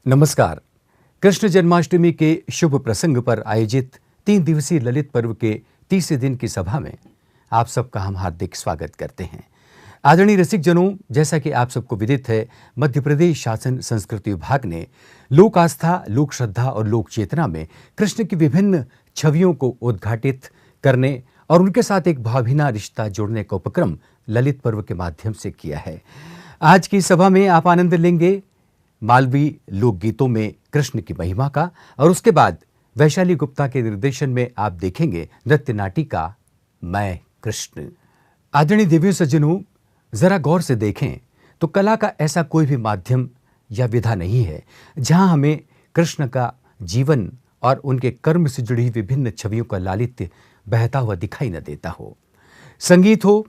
नमस्कार। कृष्ण जन्माष्टमी के शुभ प्रसंग पर आयोजित 3 दिवसीय ललित पर्व के तीसरे दिन की सभा में आप सबका हम हार्दिक स्वागत करते हैं। आदरणीय रसिक जनों, जैसा कि आप सबको विदित है, मध्य प्रदेश शासन संस्कृति विभाग ने लोक आस्था, लोक श्रद्धा और लोक चेतना में कृष्ण की विभिन्न छवियों को उद्घाटित करने और उनके साथ एक भावभीना रिश्ता जोड़ने का उपक्रम ललित पर्व के माध्यम से किया है। आज की सभा में आप आनंद लेंगे मालवी लोकगीतों में कृष्ण की महिमा का, और उसके बाद वैशाली गुप्ता के निर्देशन में आप देखेंगे नृत्य नाटिका मैं कृष्ण। आदरणीय देवियों सज्जनों, जरा गौर से देखें तो कला का ऐसा कोई भी माध्यम या विधा नहीं है जहां हमें कृष्ण का जीवन और उनके कर्म से जुड़ी विभिन्न छवियों का लालित्य बहता हुआ दिखाई न देता हो। संगीत हो,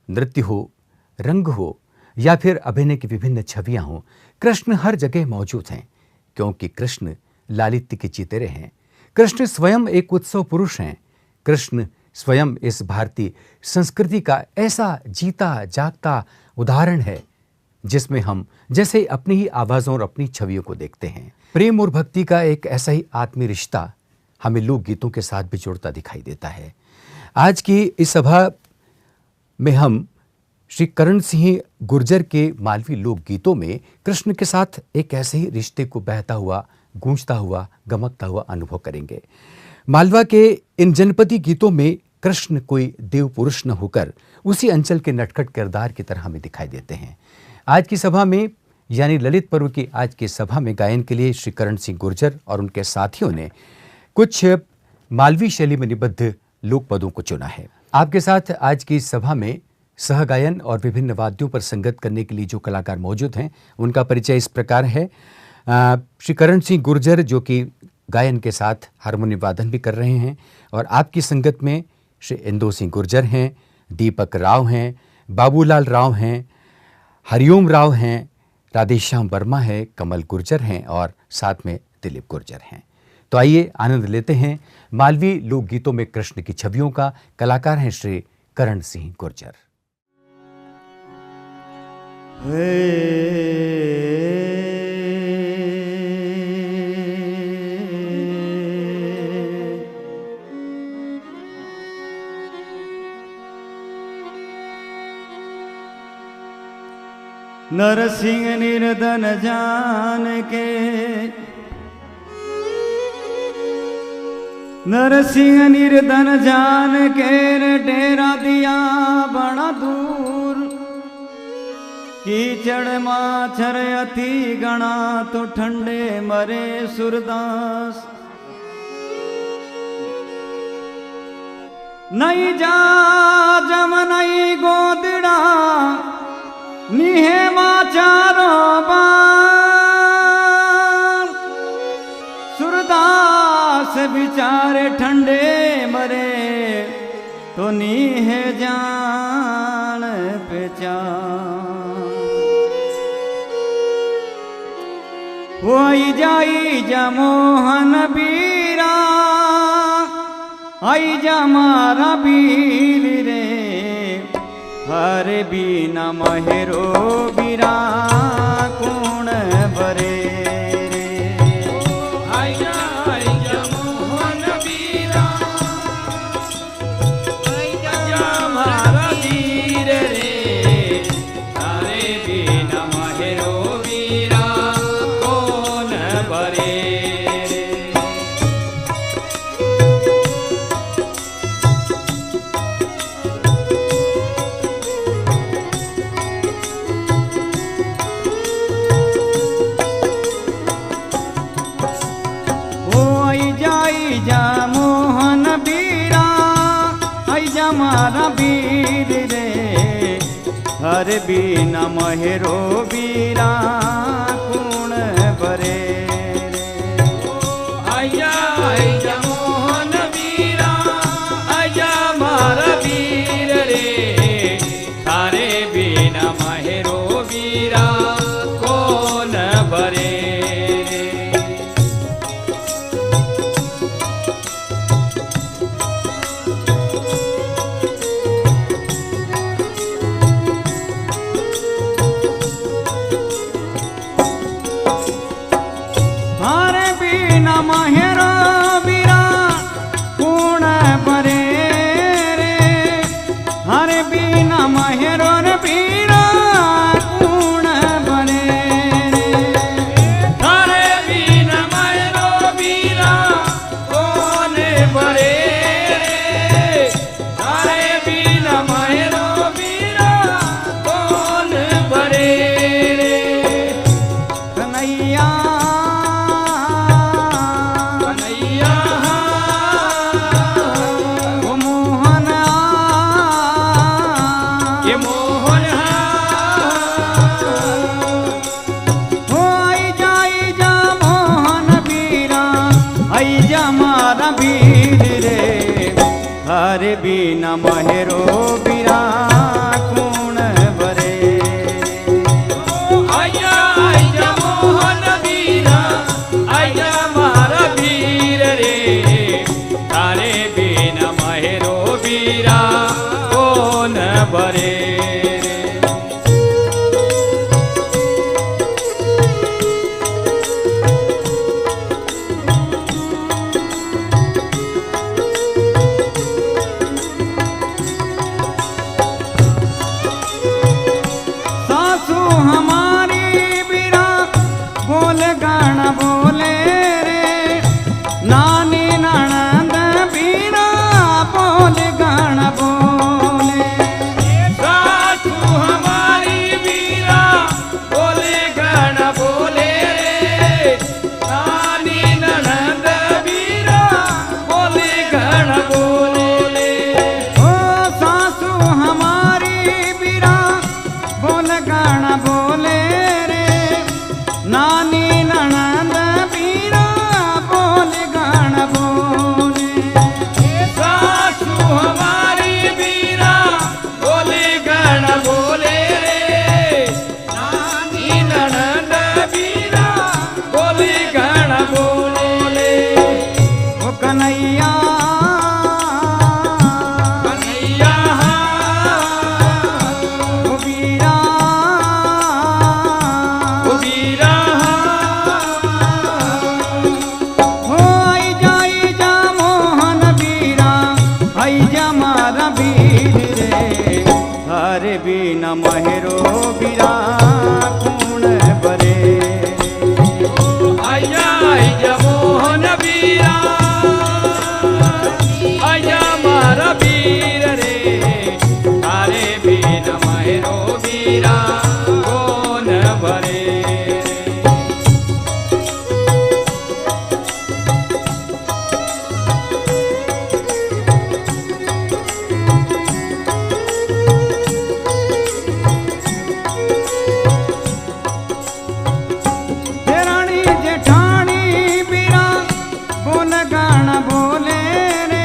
नृत्य हो, रंग हो या फिर अभिनय की विभिन्न छवियां हों, कृष्ण हर जगह मौजूद हैं, क्योंकि कृष्ण लालित्य के चितेरे हैं। कृष्ण स्वयं एक उत्सव पुरुष हैं। कृष्ण स्वयं इस भारतीय संस्कृति का ऐसा जीता जागता उदाहरण है जिसमें हम जैसे अपनी ही आवाज़ों और अपनी छवियों को देखते हैं। प्रेम और भक्ति का एक ऐसा ही आत्मीय रिश्ता हमें लोकगीतों के साथ भी जुड़ता दिखाई देता है। आज की इस सभा में हम श्री करण सिंह गुर्जर के मालवी लोकगीतों में कृष्ण के साथ एक ऐसे ही रिश्ते को बहता हुआ, गूंजता हुआ, गमकता हुआ अनुभव करेंगे। मालवा के इन जनपदी गीतों में कृष्ण कोई देव पुरुष न होकर उसी अंचल के नटखट किरदार की तरह हमें दिखाई देते हैं। आज की सभा में यानी ललित पर्व की आज की सभा में गायन के लिए श्री करण सिंह गुर्जर और उनके साथियों ने कुछ मालवी शैली में निबद्ध लोक पदों को चुना है। आपके साथ आज की सभा में सह गायन और विभिन्न वाद्यों पर संगत करने के लिए जो कलाकार मौजूद हैं उनका परिचय इस प्रकार है। श्री करण सिंह गुर्जर जो कि गायन के साथ हारमोनियम वादन भी कर रहे हैं, और आपकी संगत में श्री इंदो सिंह गुर्जर हैं, दीपक राव हैं, बाबूलाल राव हैं, हरिओम राव हैं, राधेश्याम वर्मा है, कमल गुर्जर हैं और साथ में दिलीप गुर्जर हैं। तो आइए आनंद लेते हैं मालवी लोकगीतों में कृष्ण की छवियों का। कलाकार हैं श्री करण सिंह गुर्जर। नरसिंह निर्धन जान के, नरसिंह निर्धन जान के डेरा दिया बड़ा दूर, कीचड़ माछर अति गणा तो ठंडे मरे सुरदास। नहीं जा जम नहीं गोदड़ा निहे माचारो बार, सुरदास बिचारे ठंडे मरे तो नीहे जान पहचान। आई जाई जा मोहन बीरा, आई जा मारा बीर रे, हरे बीना महेरो बीरा कौन बरे रे। आई जा मोहन बीरा, आई जा मारा बीर रे, हरे बीना महेरो बीरा कौन बरे रे। मारा बीर रे, हर बीना महेरो बीरा कौन बरे रे। आया आया मोहन बीरा, आया मारा बीर रे, थारे बीना महेरो बीरा कौन बरे। महेरो बीरा कौन बरे रे हरे बिना महेरो रे बीरा कौन बरे रे थारे बिना महेरो बीरा कौन बरे रे थारे बिना महेरो बीरा कौन बरे रे कन्हैया कन्हैया ओ मोहन ये मोहन हो आई जा मोहन बीरा आई जा मारा बीर रे हरे बिना महेरो बीरा कौन बरे आया आया मोहन बीरा आया मारा वीर रे तारे बिना महेरो बीरा कौन बरे रे सासू हमारी बीरा बोल गाना बोले रे नानी ननद बीरा बोल गाना बोले सासू हमारी बीरा बोले गाना बोले रे नानी ननद बीरा बोले गाना बोले ओ सासू हमारी बीरा बोल गाना बोले रे नानी ननद बीरा बोल गाना बोले सासू हमारी बीरा बोले गाना बोले रे नानी ननद बीरा बोले गाना बोले ओ कन्हैया कन्हैया ओ बीरा ओ बीरा हो आई जा मोहन बीरा आई जा मारा बीर रे हरे बिना महेरो बीरा कौन बरे आया आया मोहन बीरा आया मारा वीर रे तारे बिना महेरो बीरा कौन बरे रे देरानी जेठानी बीरा बोल गाना बोले रे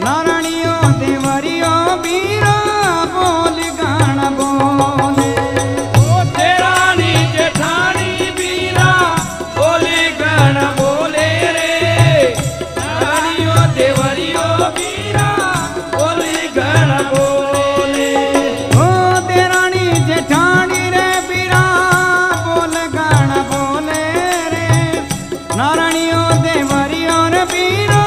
नारायणियो देवरियो बीरा बोल गाना बोले तेरानी जेठानी बीरा बोले गाना बोले रे नानियो देवरियो बीरा बोले गाना बोले ओ देरानी जेठानी रे बीरा बोल गाना बोले रे नारायणियो देवरियो रे बीरा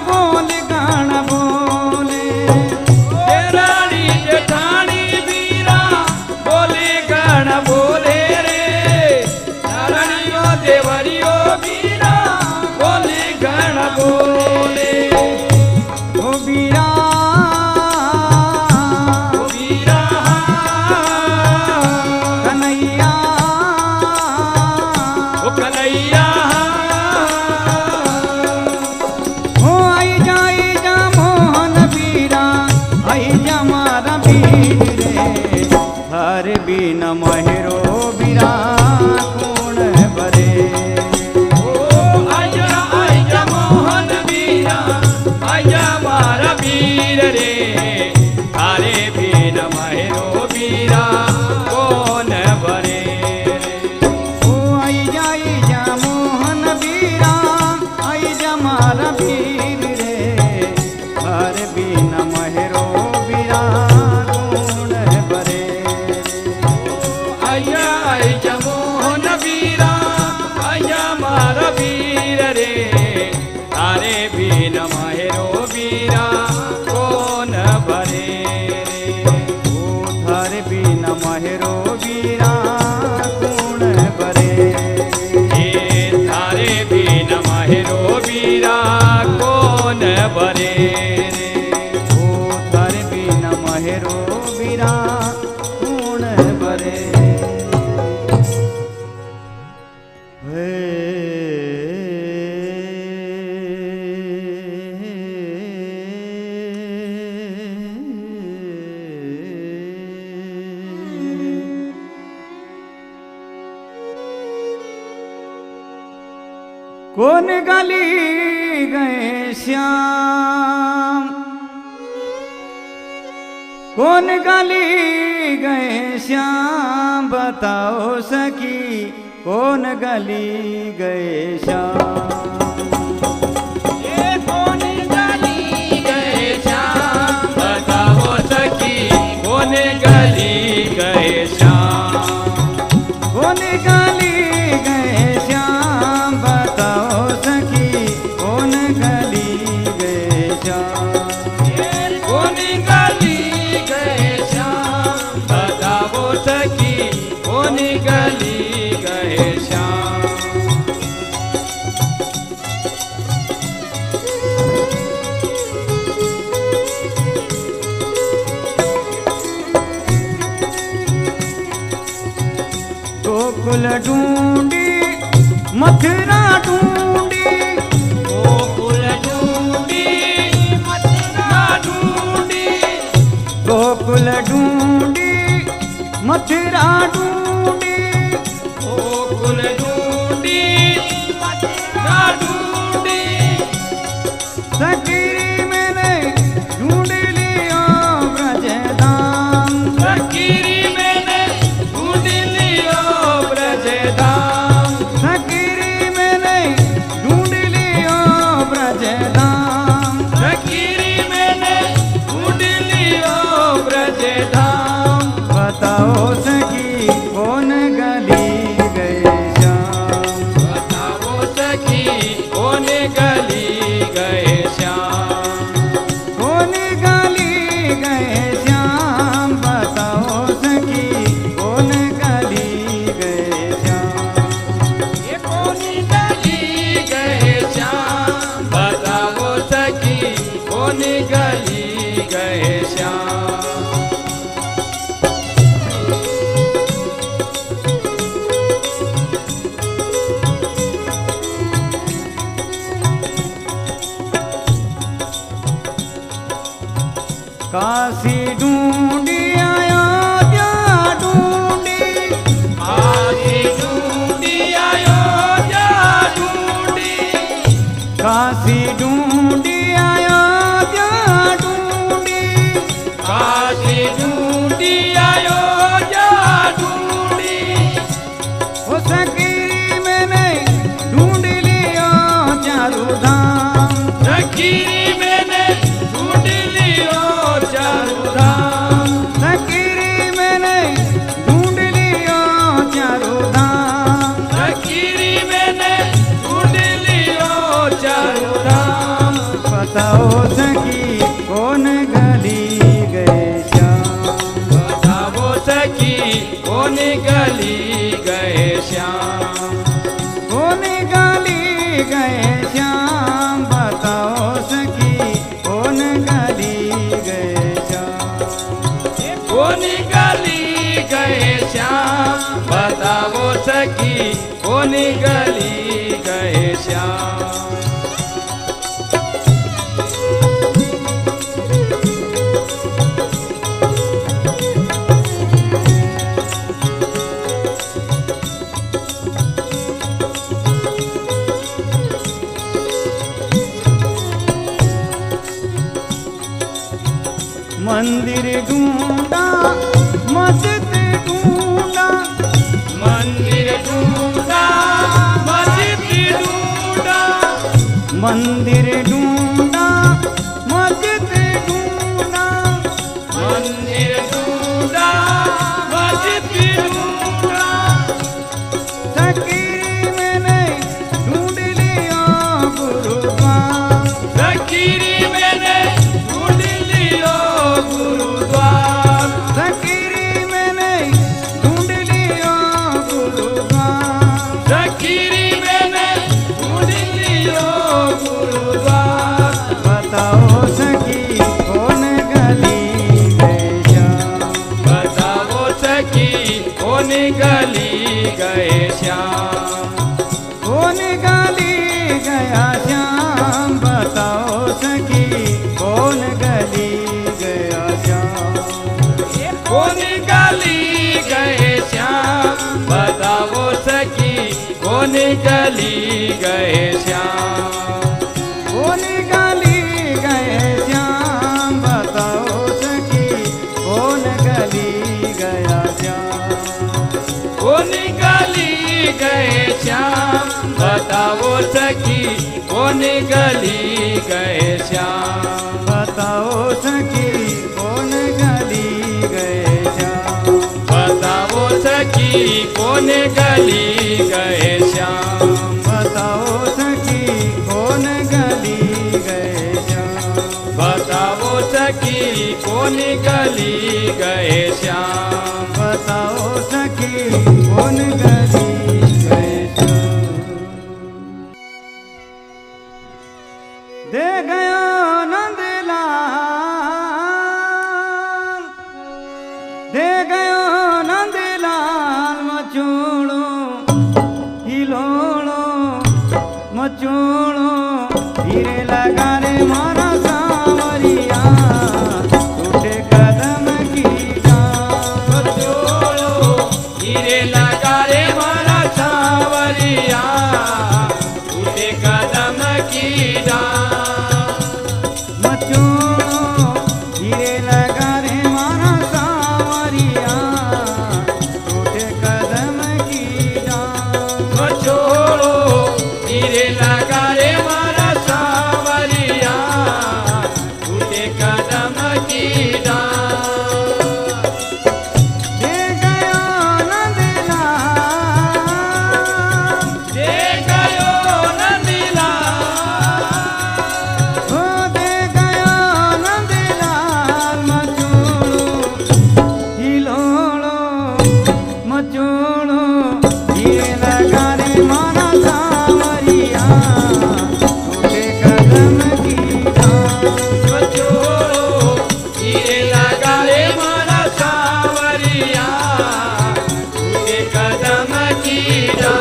बोल गाना बोले तेरानी जेठानी बीरा बोले गाना बोले रे नानियो देवरियो बीरा बोले गाना बोले ओ बीरा ओ बीरा कन्हैया ओ कन्हैया हो आई जा मोहन बीरा आई जा मारा बीर रे हरे बिना महेरो बीरा कौन बरे ओ आया आया मोहन बीरा आया मारा वीर रे तारे बिना महेरो बीरा कौन बरे रे ओ आई जा कौन गली गए श्याम, कौन गली गए श्याम, बताओ सखी कौन गली गए श्याम। ये कौन गली गए श्याम, बताओ सखी कौन गली गए श्याम। कौन गली गए श्याम, बताओ सखी कौन गली गए श्याम। ये कौन गली गए श्याम, बताओ सखी कौन गली गए श्याम। गोकुल ढूंढी मथुरा ढूंढी, गोकुल ढूंढी मथुरा ढूंढी, गोकुल ढूंढी मथुरा ढूंढी, गोकुल ढूंढी मथुरा ढूंढी। सकीरी मैंने ढूंढ लिया ब्रजधाम, सकीरी मैंने ढूंढ लियो ब्रजधाम, सकीरी मैंने ढूंढ लिया ब्रजधाम। सकीरी मैंने ढूंढ लियो ब्रजधाम। बताओ सखी कौन गली गए श्याम, बताओ सखी कौन गली गए श्याम। कौन गली गए श्याम, बताओ सखी कौन गली गए श्याम। ये कौन गली गए श्याम, बताओ सखी कौन गली गए श्याम। काशी ढूंढी अयोध्या ढूंढी, काशी ढूंढी अयोध्या ढूंढी, काशी ढूंढी अयोध्या ढूंढी, काशी ढूंढी अयोध्या ढूंढी। वो सकीरी मैंने ढूंढ लिया चारू धाम, सकीरी मैंने ढूंढ लियो चारू धाम, सकीरी मैंने ढूंढ लिया चारू धाम। सकीरी मैंने ढूंढ लियो चारू धाम। बताओ सखी कौन गली गए श्याम, बताओ सखी कौन गली गए श्याम। कौन गली गए श्याम, बताओ सखी कौन गली गए श्याम। कौन गली गए श्याम, बताओ सखी कौन गली गए श्याम। मंदिर ढूंढा मस्जिद ढूंढा, मंदिर ढूंढा मस्जिद ढूंढा, मंदिर ढूंढा मस्जिद ढूंढा, मंदिर ढूंढा मस्जिद ढूंढा। सकीरी मैंने ढूंढ लिया गुरुद्वार, सकीरी मैंने ढूंढ लियो गुरुद्वार, सकीरी मैंने ढूंढ लिया गुरुद्वार। सकीरी मैंने ढूंढ लियो गुरुद्वार। निकली गए श्याम, वो निकली गए श्याम, बताओ सखी कौन गली गया श्याम। वो निकली गए श्याम, बताओ सखी वो निकली गए श्याम, बताओ सखी कौन गली गए श्याम। बताओ सखी कौन गली गए श्याम, बताओ सखी कौन गली गए श्याम। बताओ सखी कौन गली गए श्याम, बताओ सखी कौन गली गए श्याम। दे गयो नंदलाल, दे गयो नंदलाल, मचूड़ो हिलोड़ो मचूड़ो, धीरे लगा रे मारा सांवरिया, टूटे कदम की डाल। मचोड़ो हीरे लगा रे मारा सांवरिया, टूटे कदम की डाल। मचूड़ो धीरे लगा रे मारा सांवरिया, टूटे कदम की डाल। मचोड़ो हीरे लगा रे मारा सांवरिया, टूटे कदम की डाल। दे गयो नंदलाल, दे गयो नंदलाल, ओ दे गयो नंदलाल, मचूड़ो हिलोड़ो मचूड़ो, धीरे लगा रे मारा सांवरिया, टूटे कदम की डाल। मचोड़ो हीरे लगा रे मारा सांवरिया, टूटे कदम की डाल।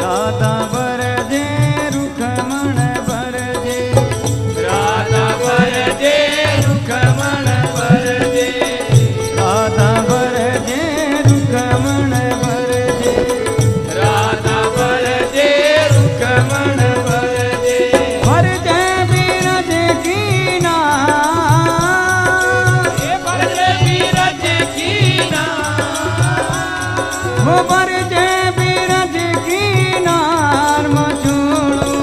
राधा बरजे रुखमण बरजे, राधा बरजे रुखमण बरजे, राधा बरजे रुखमण बरजे, राधा बरजे रुखमण बरजे, बरजे बीरज कीना, बरजे बीरज कीना, वो बरजे बीरज कीना, मचूड़ो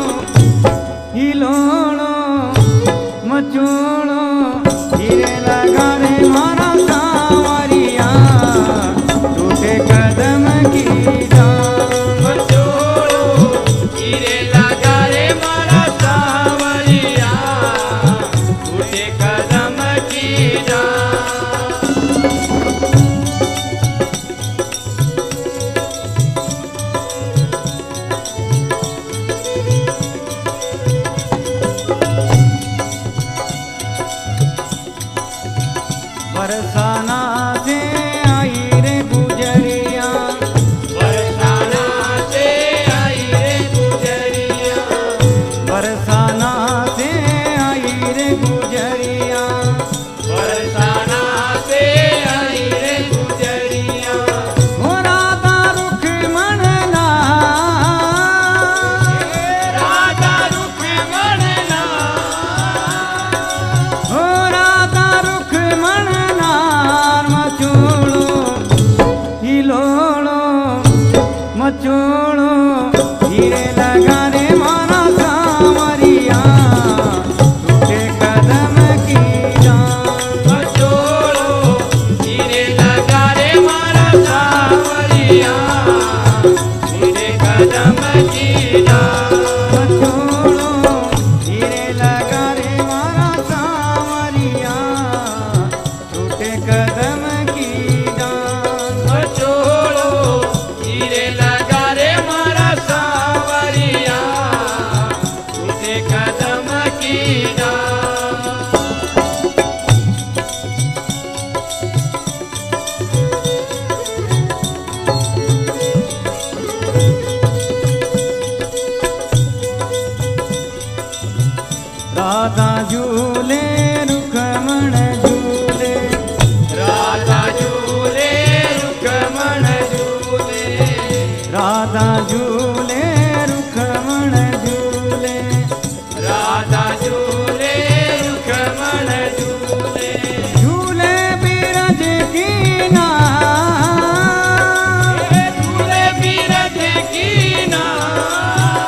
हिलोड़ो मचूड़ो, धीरे लगा रे मारा सांवरिया, टूटे कदम की डाल। मचोड़ो हीरे लगा रे मारा सांवरिया, टूटे कदम की डाल। बरसाना से आई रे गुजरिया, बरसाना से आई रे गुजरिया, बरसाना से आई रे गुजरिया, बरसाना से आई रे गुजरिया, हो राधा रुखमण लाल, राधा रुक्मण हो राधा रुखमण लाल, मचूड़ो हिलोड़ो मचूड़ो, धीरे लगा रे मारा सांवरिया, टूटे कदम की डाल। मचोड़ो हीरे लगा रे मारा सांवरिया, टूटे कदम की डाल। मचूड़ो धीरे लगा रे मारा सांवरिया, टूटे कदम की डाल। मचोड़ो हीरे लगा रे मारा सांवरिया, टूटे कदम की डाल। झूले रुखमण झूले राधा झूले रुखमण झूले झूले बिरज की नार झूले बिरज की नार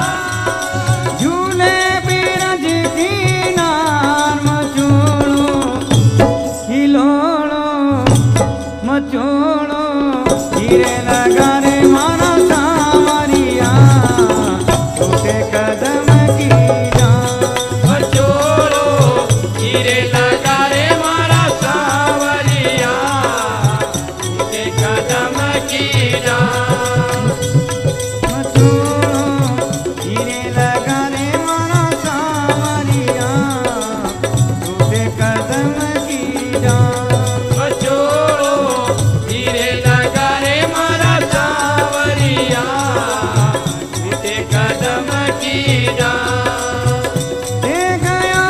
झूले बिरज की नार मचोड़ो हिलोड़ो मचोड़ो हीरे लगा रे मारा सावरिया टूटे कदम की डाल बचोड़ो हीरे लगा रे मारा सावरिया टूटे कदम की डाल मचोड़ो हीरे लगा रे मारा सावरिया टूटे कदम की डाल बचोड़ो हीरे लगा रे मारा सावरिया टूटे कदम की डाल दे गया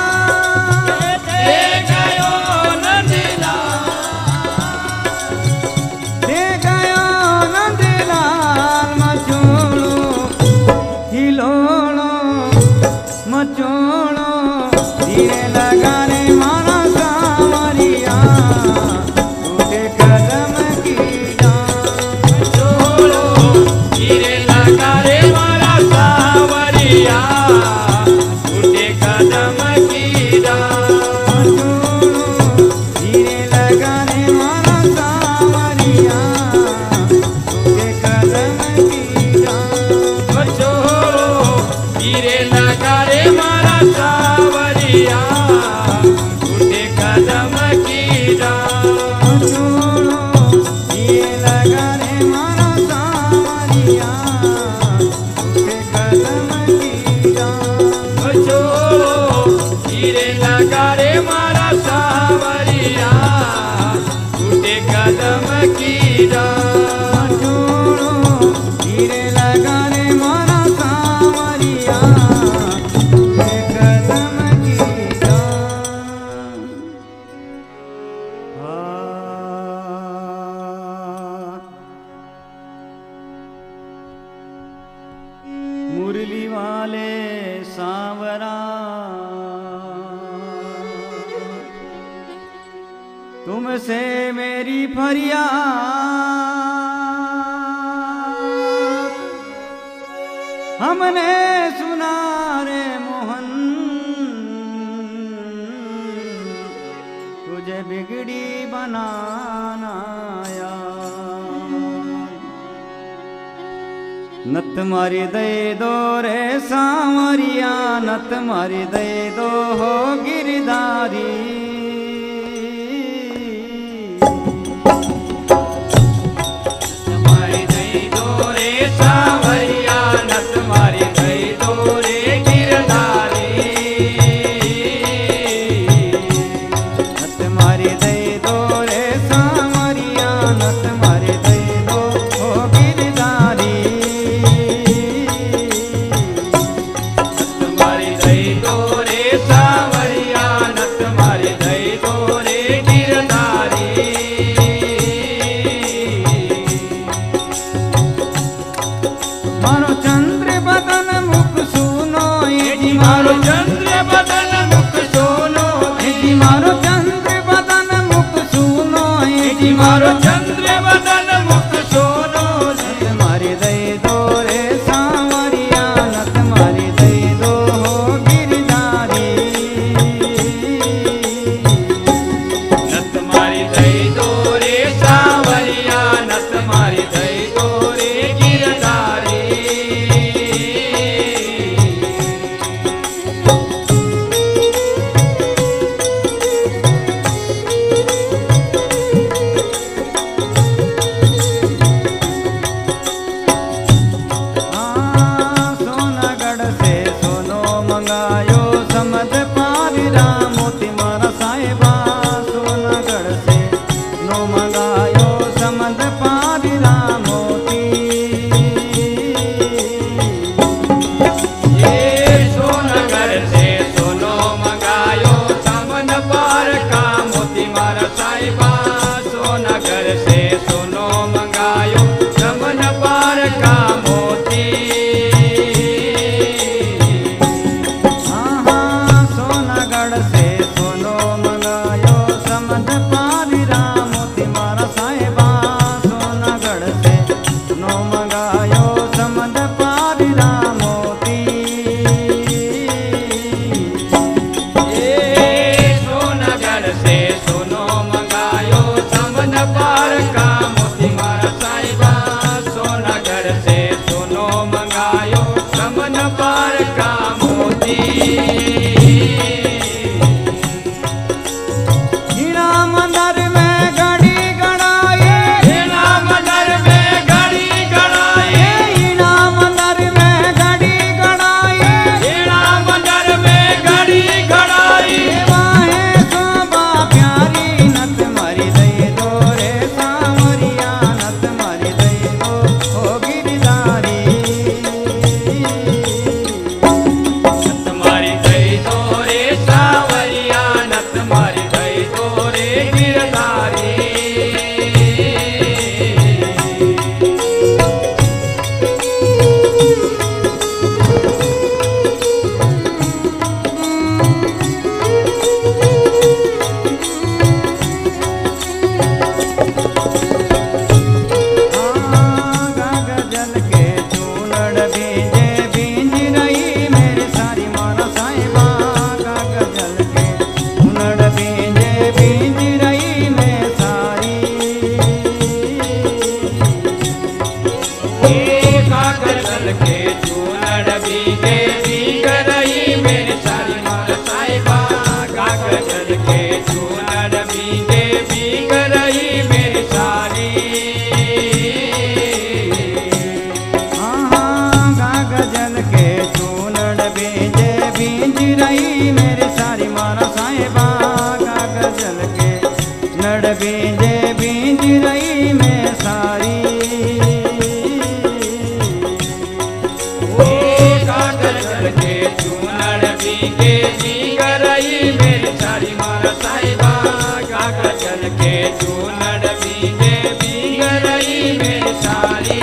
नंदलाल दे गयो नंदला दे गया नंदलाल मचोड़ो हिलोड़ो मचोड़ो धीरे लगा रे मारा सावरिया टूटे कदम की डाल बचोड़ो हीरे लगा रे मारा सावरिया टूटे कदम की डाल मचोड़ो धीरे लगा रे मारा सावरिया टूटे कदम की डाल बचोड़ो हीरे लगा रे मारा सावरिया टूटे कदम की डाल मचोड़ो ये लगा रे मारा सावरिया टूटे कदम की डाल बचोड़ो हीरे लगा रे मारा सावरिया टूटे कदम की डाल मचोड़ो धीरे लगा रे मारा सावरिया टूटे कदम की डाल मुरली वाले सांवरा तुमसे मेरी फरियाद हमने सुना रे मोहन तुझे बिगड़ी बनाना यार नत मारी दे दो रे सांवरिया नत मारी दे दो हो गिरधारी तुम्हारी दई दो रे सावरिया न तुम्हारी दई दो रे गिरधारी नत मारी दे दो रे सांवरिया नत मारी दे दो हो गिरधारी तुम्हारी दई दो रे सावरिया न तुम्हारी बीजे बीज रही मैं सारी। ओ कागज के चूनड़ बीगे भीग रही मेरी सारी मारा साहिबा। कागज के चूनड़ बीगे भीग रही मेरी सारी।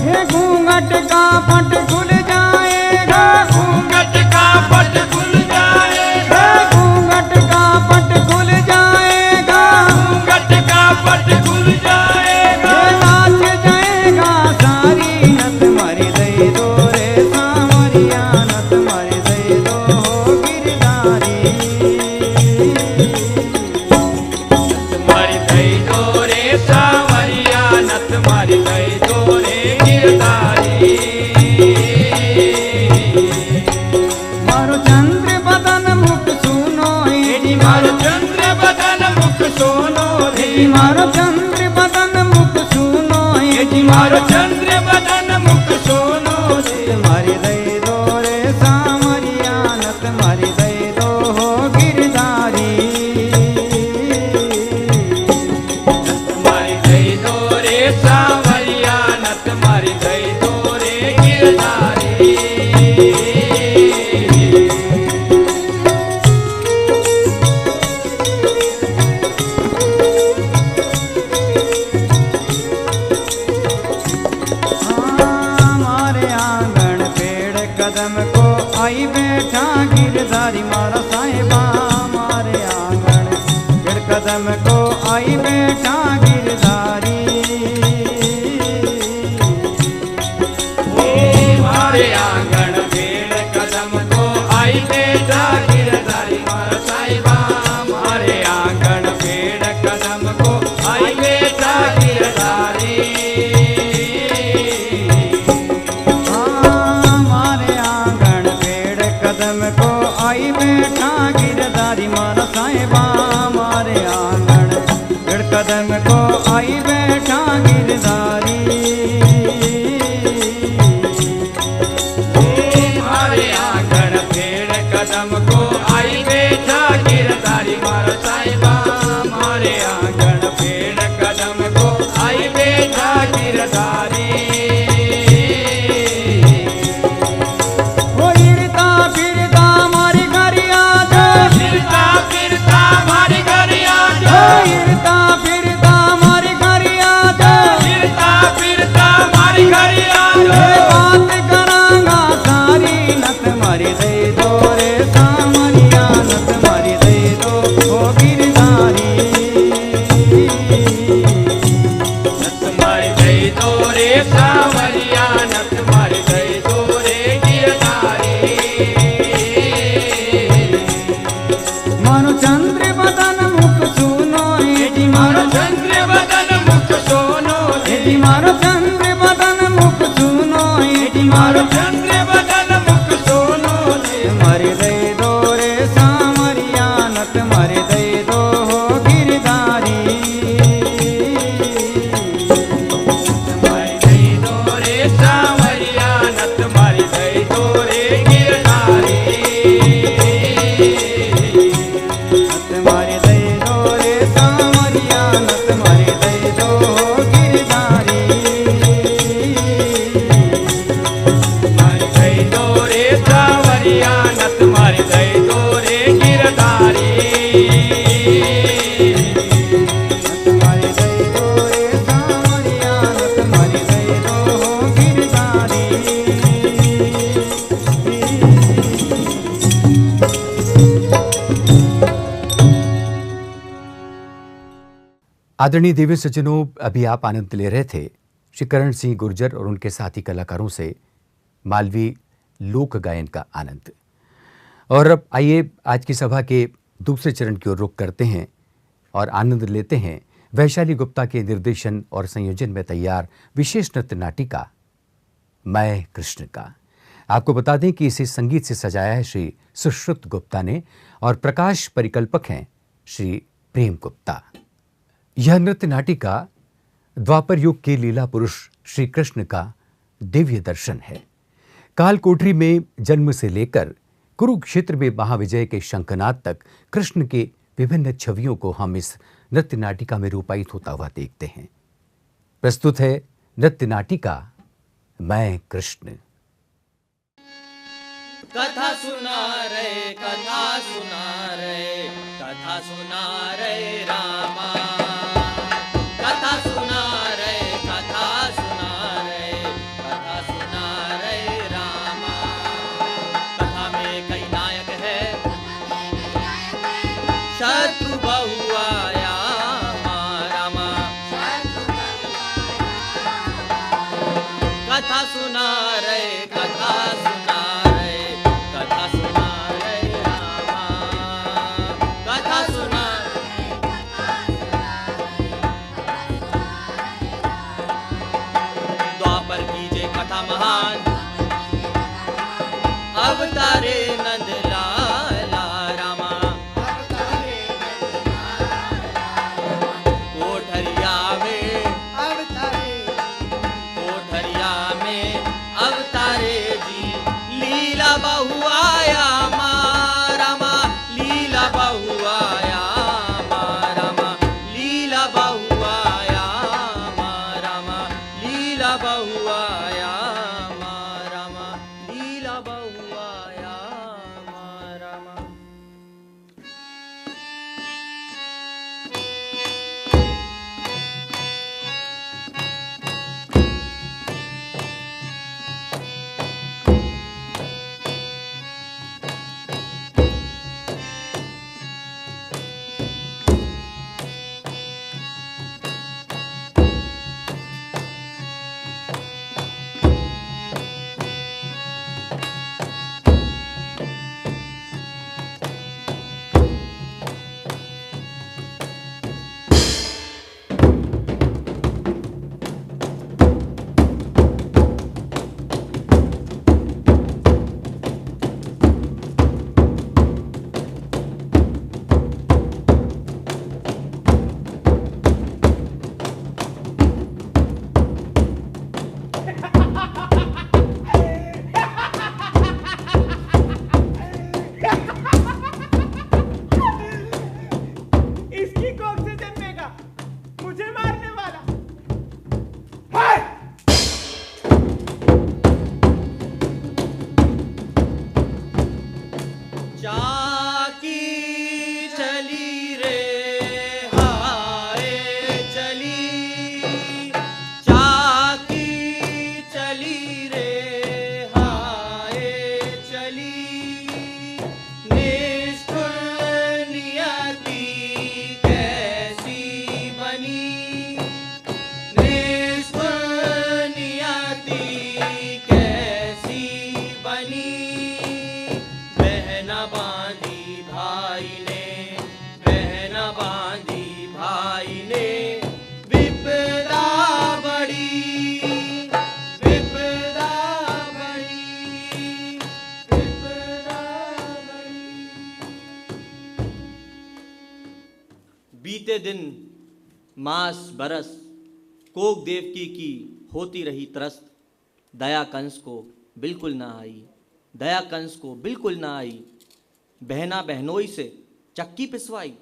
ये घूंघट का पट खुल जाएगा, घूंघट का पट खुल जाएगा, घूंघट का पट खुल जाएगा, घूंघट का पट खुल जाएगा। ये नाच जाएगा सारी। नत मारी दई दो रे सांवरिया, नत मारी दई दो हो गिरधारी। मारी दई दो रे सावरिया, नत मारी दई दो रे गिरधारी। मारो चंद्र बदन मुख सुनो जी, मारो चंद्र बदन मुख सोनो रे। मारो चंद्र बदन मुख सुनो जी, मारो चंद्र बदन मुख सोनो रे। मारी दई दो रे सांवरिया, नत मारी दई दो हो गिरधारी। मारी दई दो रे सावरिया, नत मारी दई दो रे गिरधारी। हमारे आंगन पेड़ कदम को आई बैठा गिरधारी मारा साहिबा। हमारे आंगन पेड़ कदम को आई बैठा गिरधारी। मारे आंगन पेड़ कदम को आई बेटा गिरधारी मारा साहिबा। मारे आंगन पेड़ कदम को आई बेटा गिरधारी। हमारे आंगन पेड़ कदम को आई बैठा गिरधारी मारा साहिबा। हमारे आंगन पेड़ कदम को आई बैठा गिरधारी। मारे आंगन पेड़ कदम को आई बेटा गिरधारी मारा साहिबा। मारे आंगन पेड़ कदम को आई बेटा गिरधारी। वो हिरता फिरता मारी गरिया जो, फिरता फिरता मारी गरिया जो, हिरता फिरता मारी गरिया जो, फिरता फिरता मारी गरिया जो। ये बात करांगा सारी। नत मारी दे दो रे सांवरिया, नत मारी दे दो हो गिरधारी। नत मारी दई दो रे सावरिया, नत मारी दई दो रे गिरधारी। मानो चंद्र बदन मुख सुनो जी, मारो चंद्र बदन मुख सोनो जी, रे। मारो चंद्र बदन मुख सुनो जी, मारो मारो चंद्र बदन मुख सोनो रे। मारी दे दो रे सांवरिया, नत मारी दे दो हो गिरधारी। मारी दई दो रे सावरिया, नत मारी दई दो रे गिरधारी। नत मारी दे दो रे सांवरिया, नत मारी दे दो हो गिरधारी। मारी दई दो रे सावरिया, नत मारी दई दो रे गिरधारी। नत मारी दे दो रे सांवरिया, नत मारी दे दो हो गिरधारी। आदरणीय देवी सज्जनों, अभी आप आनंद ले रहे थे श्री करण सिंह गुर्जर और उनके साथी कलाकारों से मालवी लोक गायन का आनंद। और अब आइए आज की सभा के दूसरे चरण की ओर रुख करते हैं और आनंद लेते हैं वैशाली गुप्ता के निर्देशन और संयोजन में तैयार विशेष नृत्य नाटिका मैं कृष्ण का। आपको बता दें कि इसे संगीत से सजाया है श्री सुश्रुत गुप्ता ने और प्रकाश परिकल्पक हैं श्री प्रेम गुप्ता। यह नृत्य नाटिका द्वापर युग के लीला पुरुष श्री कृष्ण का दिव्य दर्शन है। काल कोठरी में जन्म से लेकर कुरुक्षेत्र में महाविजय के शंखनाद तक कृष्ण के विभिन्न छवियों को हम इस नृत्य नाटिका में रूपायित होता हुआ देखते हैं। प्रस्तुत है नृत्य नाटिका मैं कृष्ण। कथा सुना रे कथा सुना रे कथा सुना रे रामा, कथा सुना रे कथा सुना रे कथा सुना रे रामा। कथा में कई नायक है, शत्रु बहु आया रामा। कथा सुना रे कथा सुना रे कथा सुना रे रामा, कथा सुना। द्वापर की जे कथा महान, अवतारे नंद लाला रामा। कोठरिया में कोठरिया में अवतारे जी, लीला बहु आया रामा, लीला बहु आया रामा, लीला बहु आया रामा, लीला बहु आया रामा, लीला बहु आया रामा। इसकी कोख से जन्मेगा मुझे मारने वाला। चाकी चली रे हाय चली, चाकी चली रे हाय चली। निष्ठुर नियति कैसी बनी, निष्ठुर नियति कैसी बनी। बहना बांधी भाई ने, बहना बांधी भाई ने, विपदा बड़ी, विपदा बड़ी, विपदा बड़ी। बीते दिन मास बरस कोक देवकी की होती रही त्रस्त, दया कंस को बिल्कुल ना आई, दया कंस को बिल्कुल ना आई। बहना बहनोई से चक्की पिसवाई।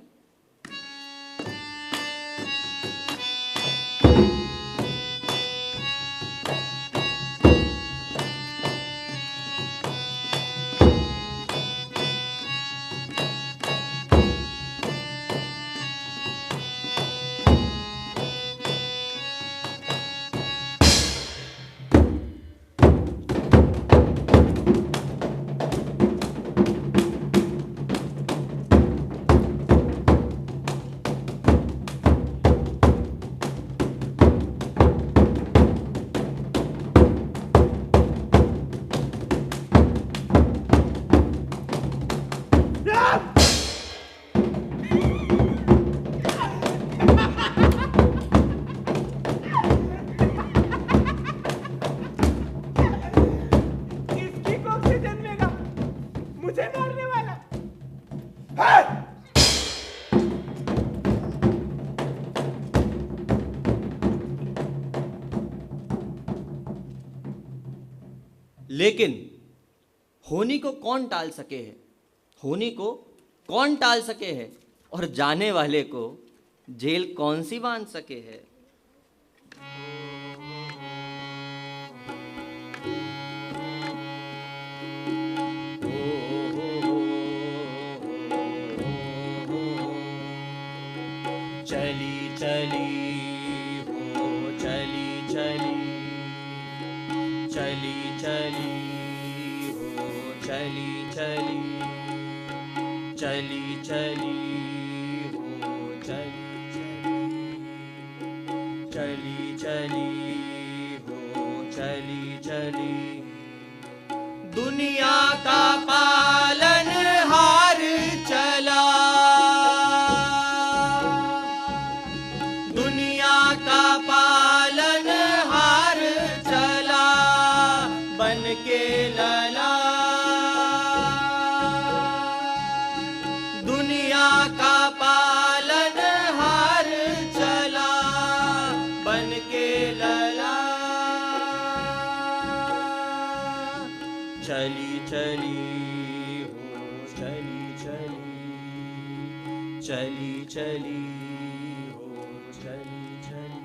लेकिन होनी को कौन टाल सके है, होनी को कौन टाल सके है, और जाने वाले को जेल कौन सी बांध सके है। चली चली हो चली चली, चली चली हो चली चली, चली चली हो चली चली, चली चली हो चली चली। दुनिया का पालनहार चला, दुनिया का पालनहार चला, बन के लला, दुनिया का पालनहार चला, बन के लला। चली चली हो चली चली, चली चली हो चली चली।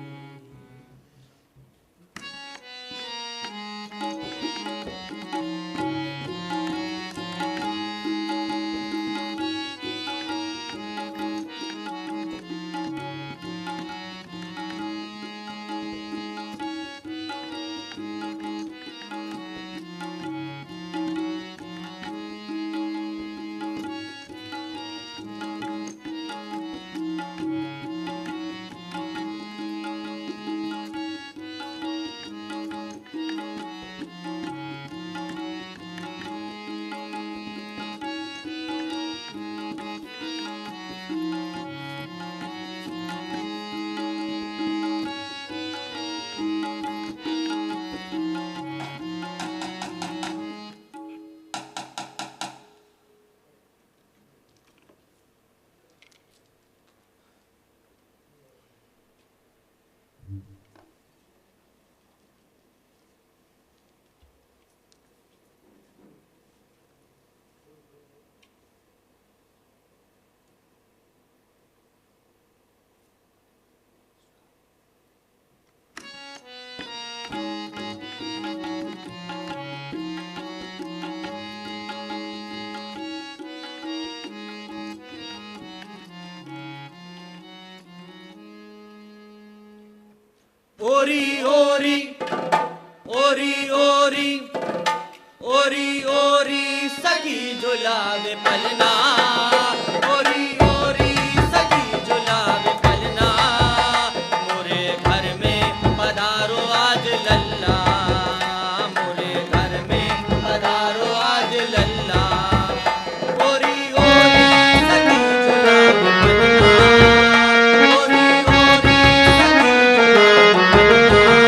ओरी ओरी ओरी ओरी ओरी ओरी सखी झुलावे पलना, ओरी ओरी सखी झुलावे पलना, मोरे घर में पधारो आज लल्ला, मोरे घर में पधारो आज लल्ला। ओरी ओरी सखी झुलावे पलना, ओरी ओरी सखी झुलावे पलना,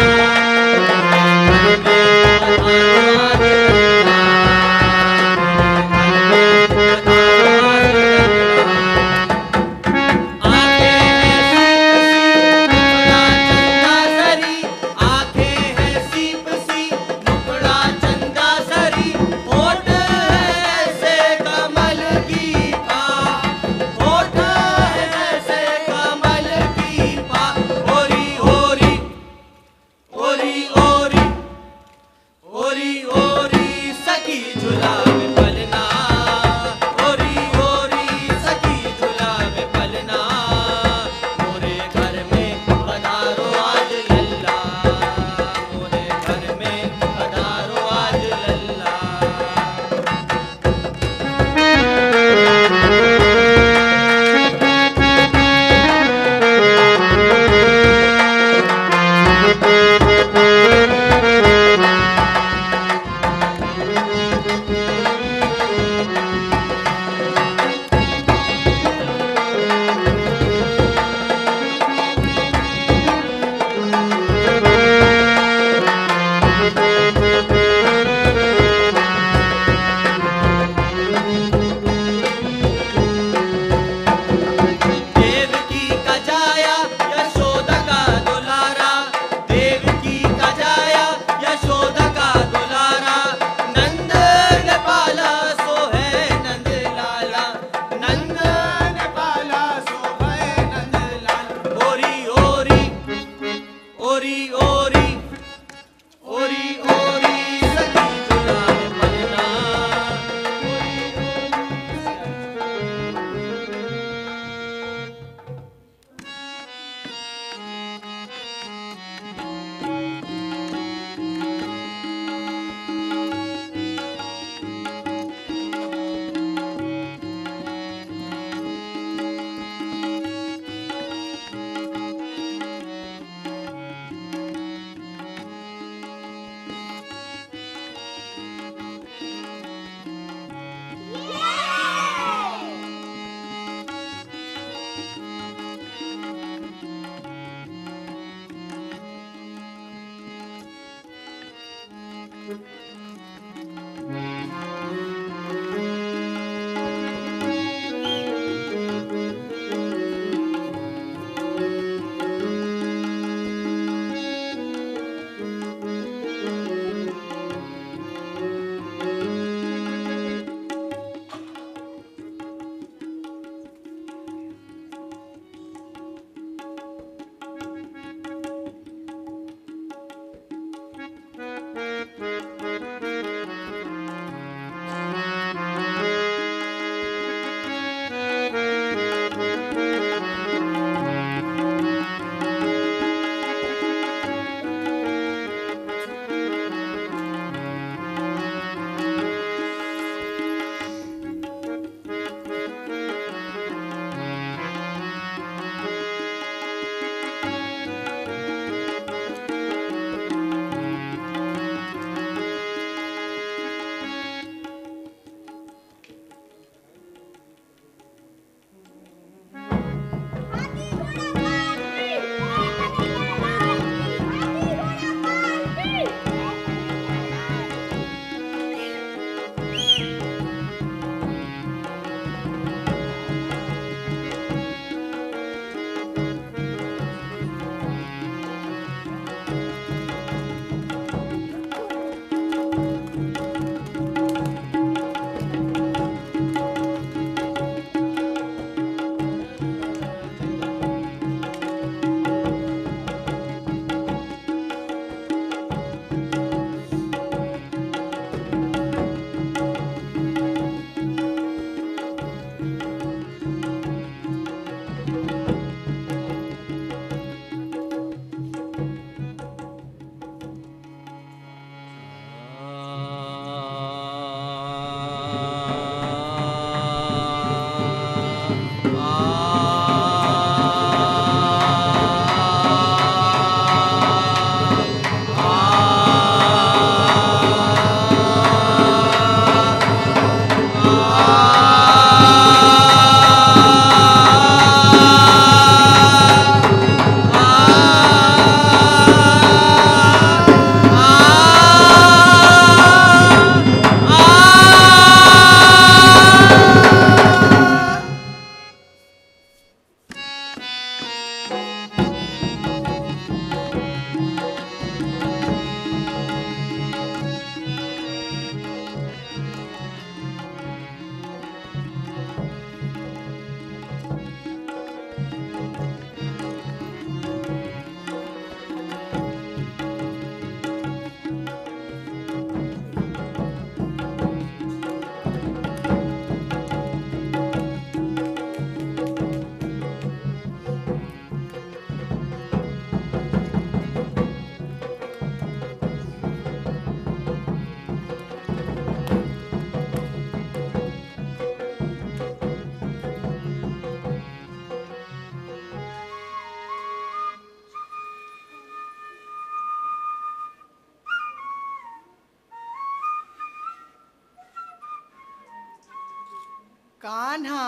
कान्हा,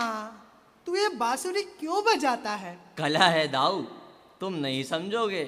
तू ये बांसुरी क्यों बजाता है? कला है दाऊ, तुम नहीं समझोगे।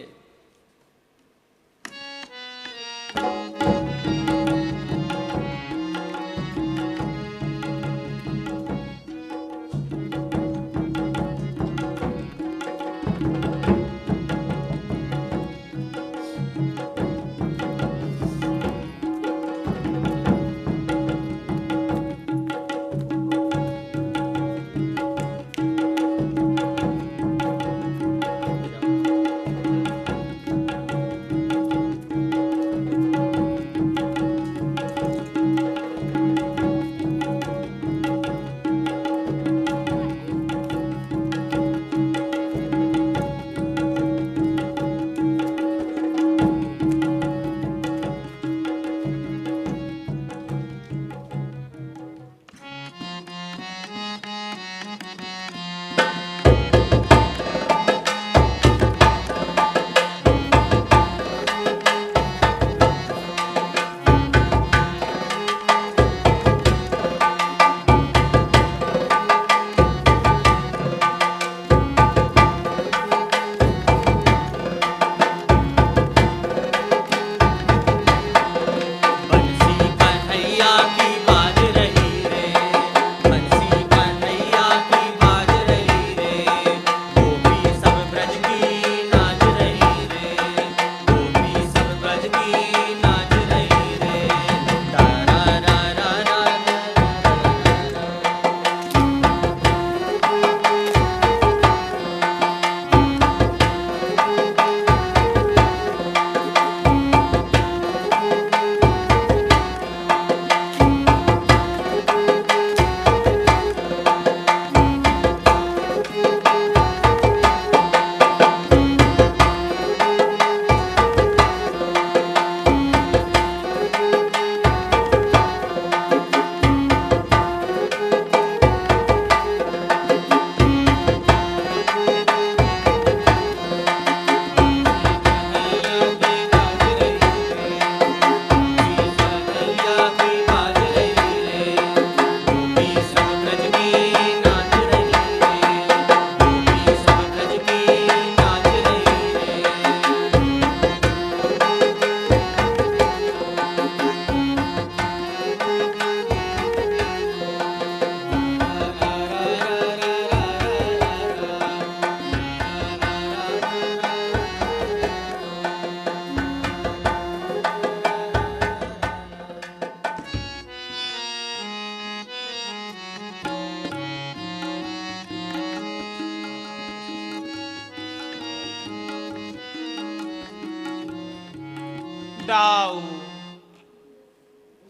दाऊ।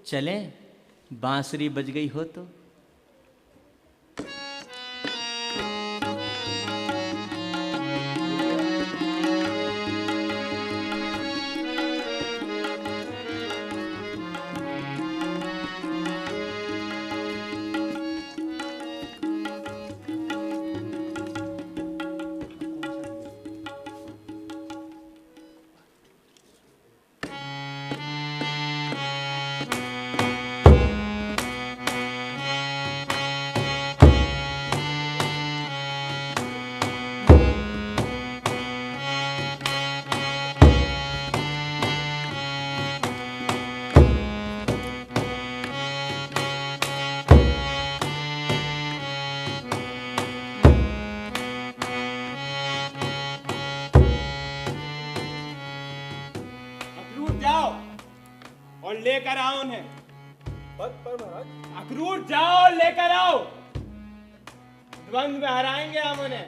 चलें, बांसुरी बज गई हो तो। अखरूट जाओ और लेकर आओ उन्हें। पर महाराज। अखरूट जाओ और लेकर आओ। द्वंद्व में हराएंगे हम उन्हें।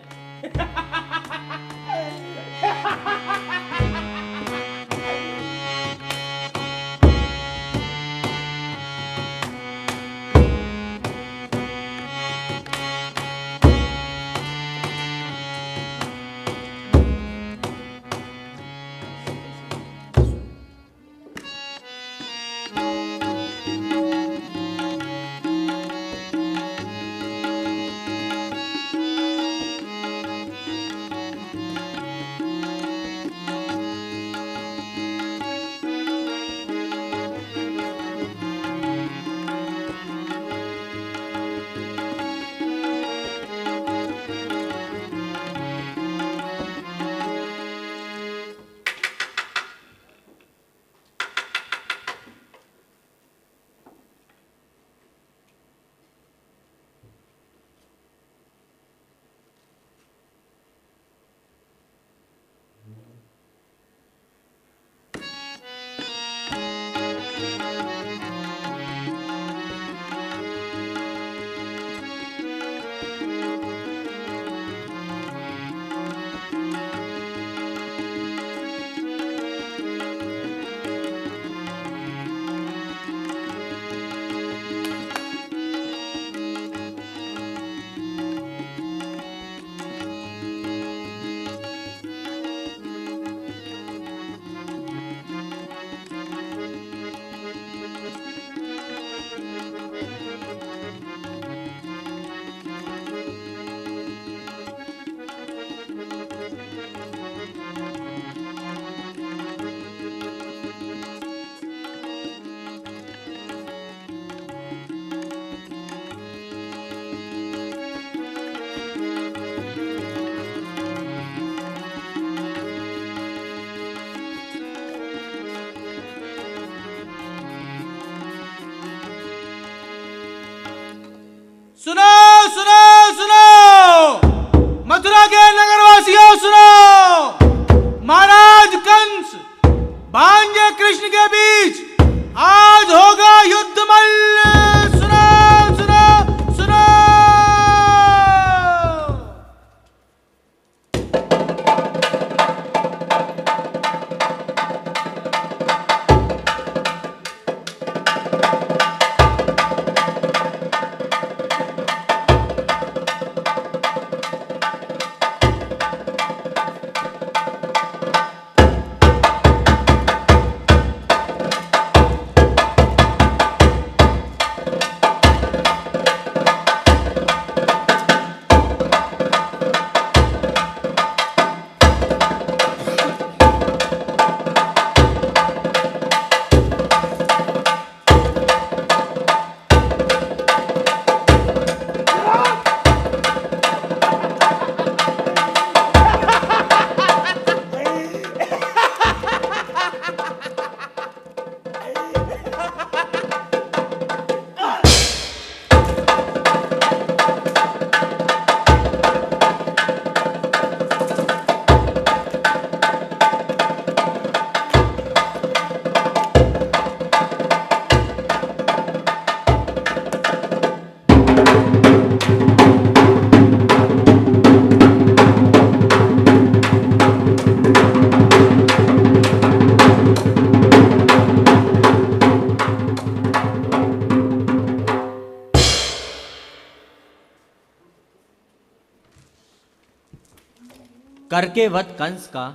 करके वध कंस का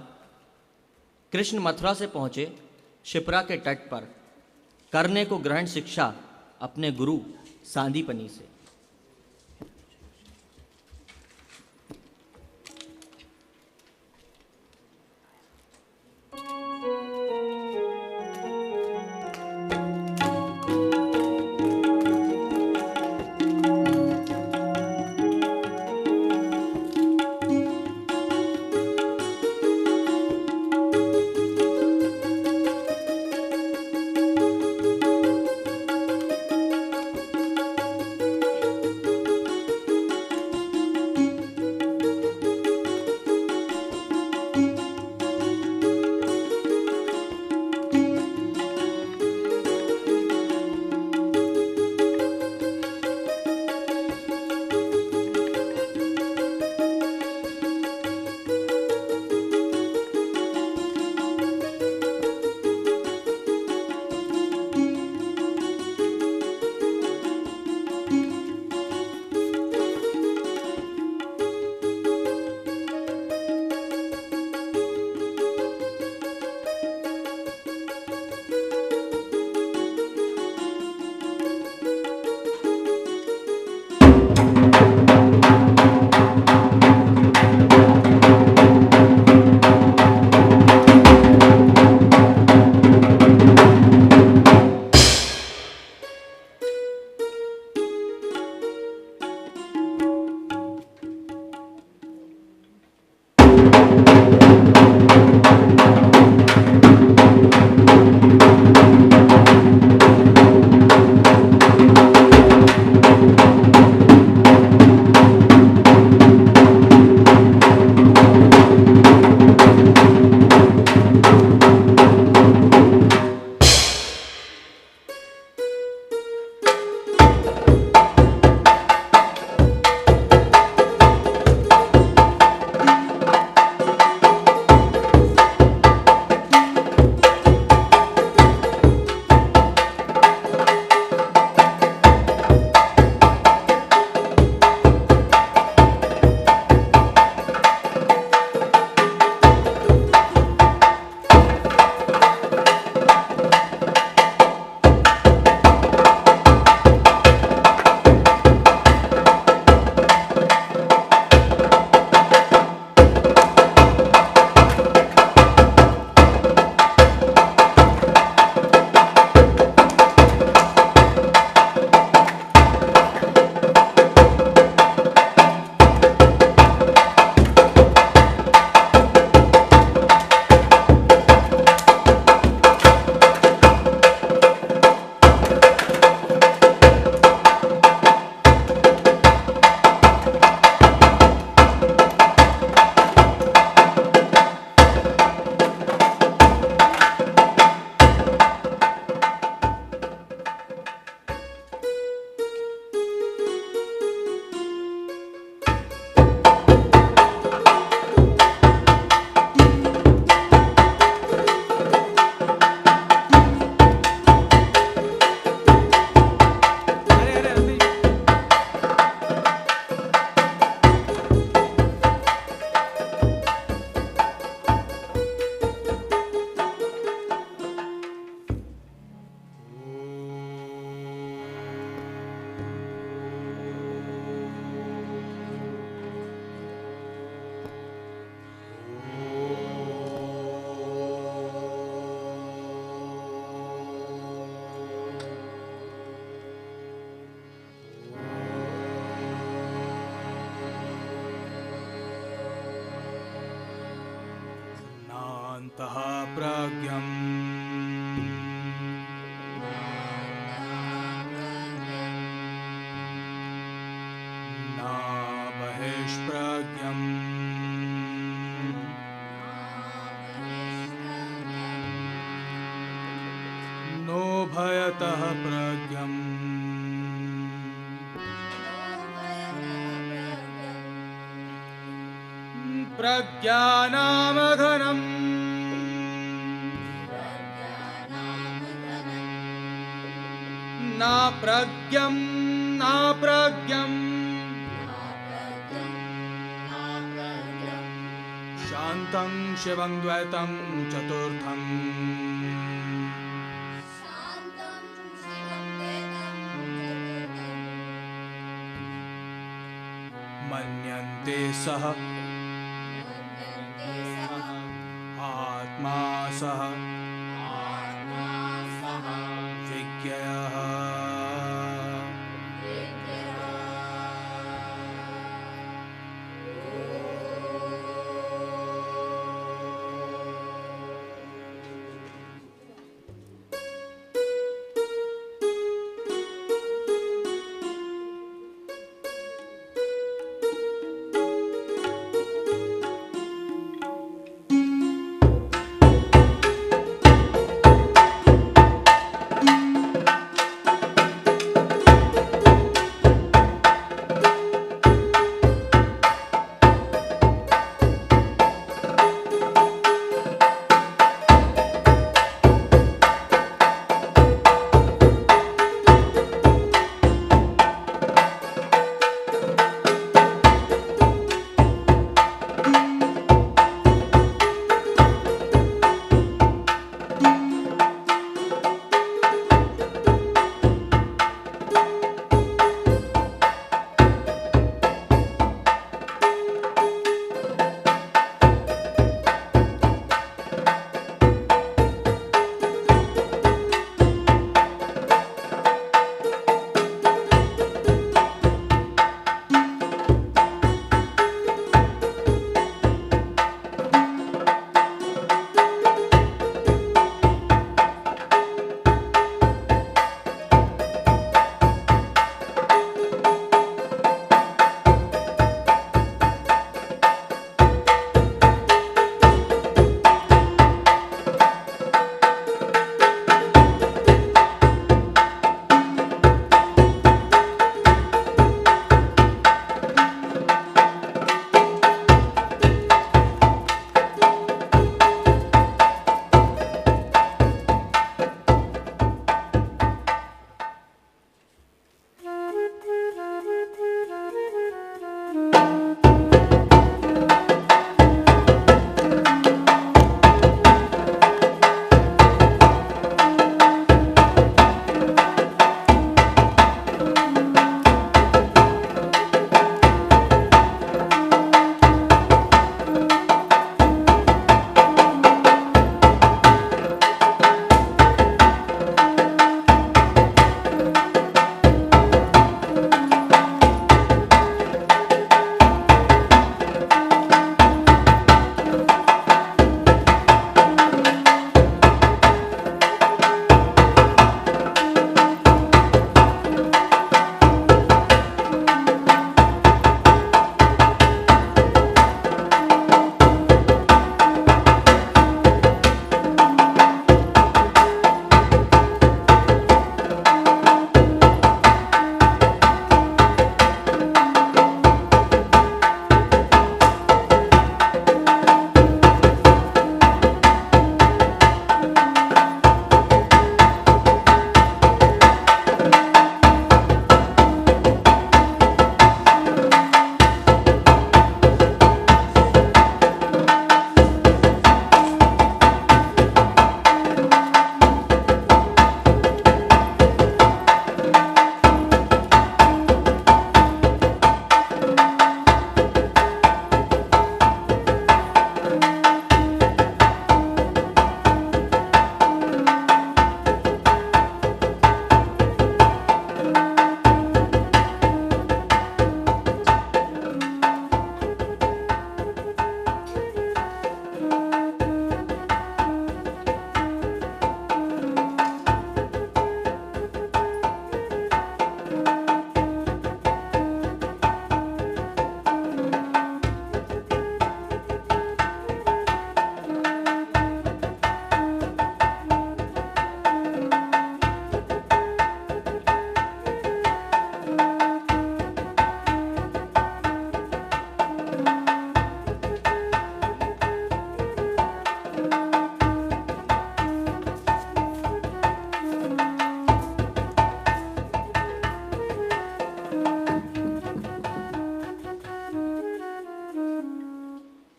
कृष्ण मथुरा से पहुंचे शिप्रा के तट पर करने को ग्रहण शिक्षा अपने गुरु सांदीपनी से। अन्तः प्राज्ञम् न बहिष्प्राज्ञम् नो भयतः प्राज्ञम् प्रज्ञानामधनम् न प्रज्ञम् न प्रज्ञम् शान्तं शिवं द्वैतं चतुर्थम् शान्तं शिवं द्वैतं मन्यन्ते सः मन्यन्ते सः आत्मा सः आत्मा सः विज्ञयः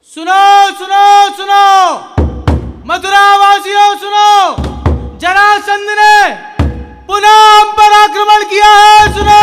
सुनो सुनो सुनो मथुरा वासियों सुनो, जरासंध ने पुनः हम पर आक्रमण किया है, सुनो।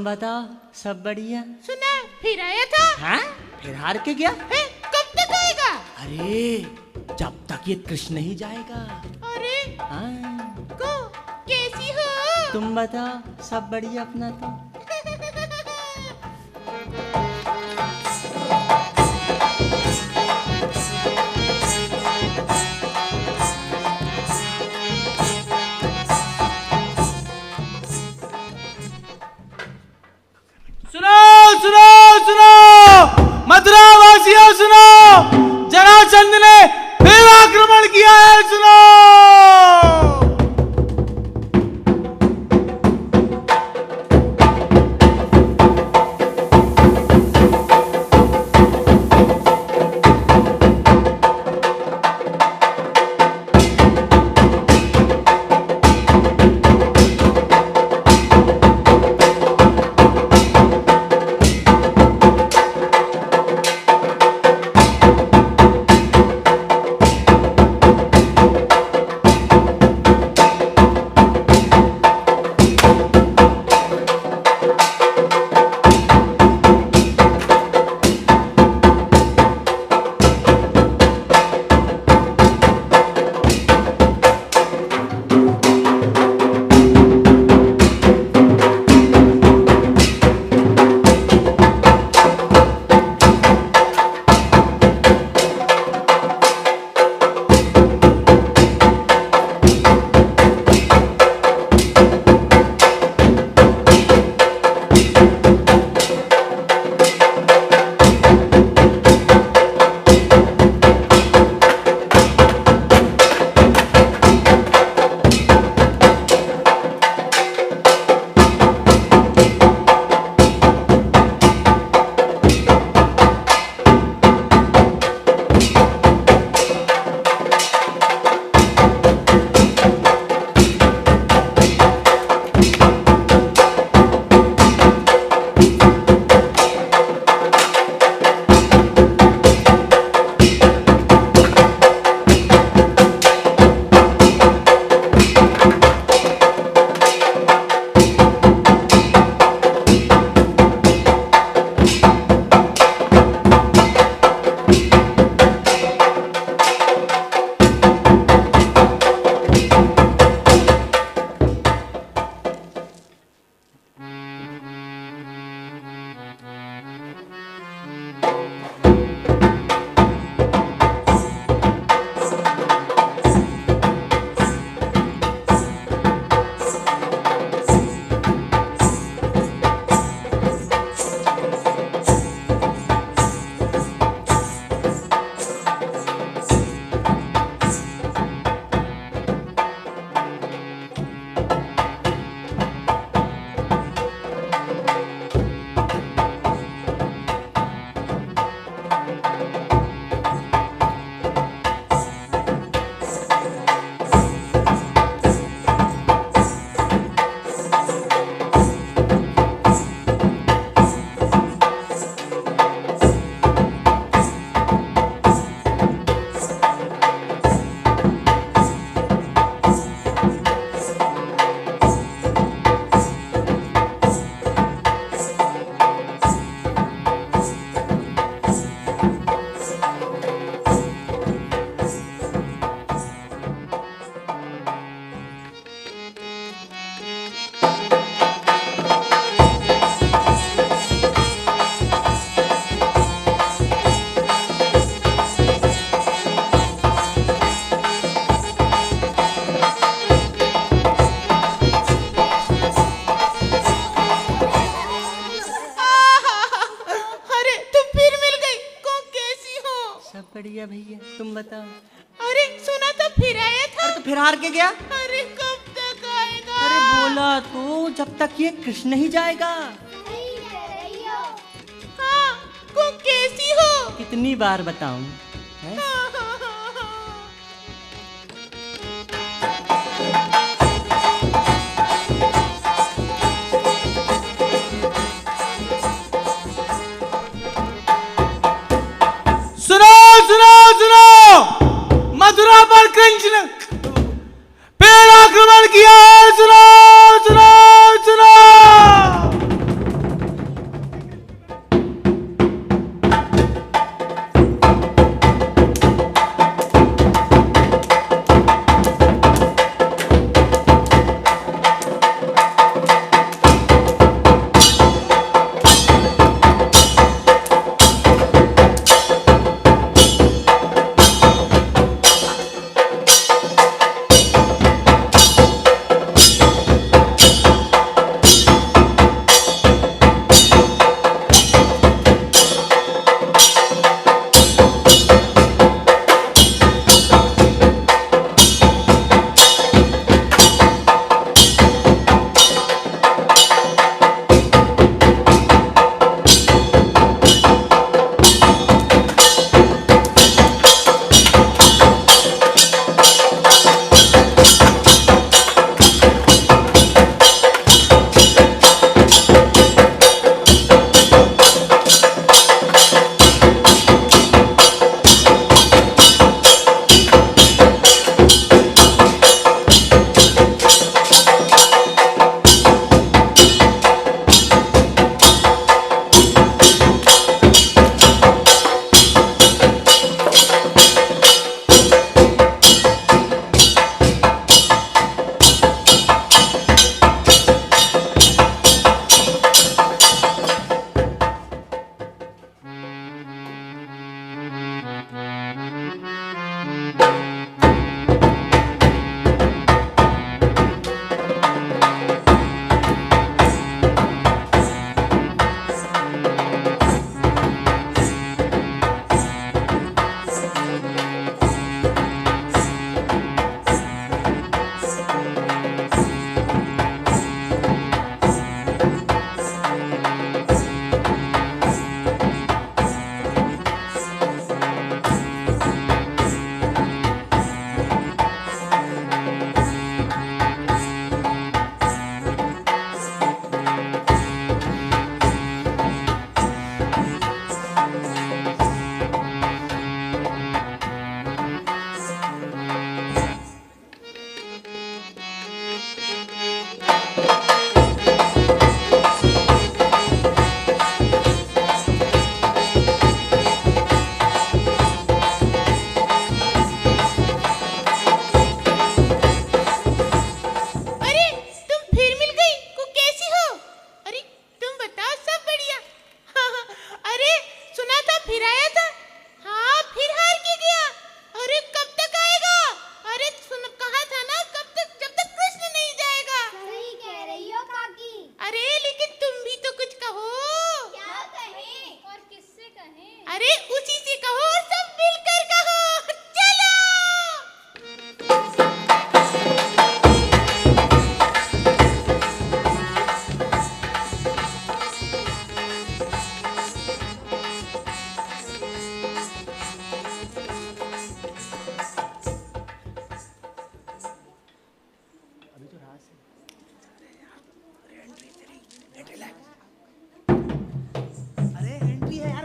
बताओ, सब बढ़िया। सुना फिर आया था। हाँ, फिर हार के गया। कब तक आएगा? अरे जब तक ये कृष्ण नहीं जाएगा। अरे हाँ, को कैसी हो? तुम बताओ, सब बढ़िया अपना तो। मथुरा वासियों सुनो, जरासंध ने फिर आक्रमण किया है, सुनो। बताओ। अरे सुना तो फिर आया था। अरे तो फिर हार के गया। अरे कब तक आएगा? अरे बोला तो जब तक ये कृष्ण ही जाएगा। सही कह रही हो। हाँ, को कैसी हो? कितनी बार बताऊं हैं? सुनो सुनो सुनो, मथुरा पर कृष्ण ने पेड़ आक्रमण किया है। सुनो सुनो सुनो।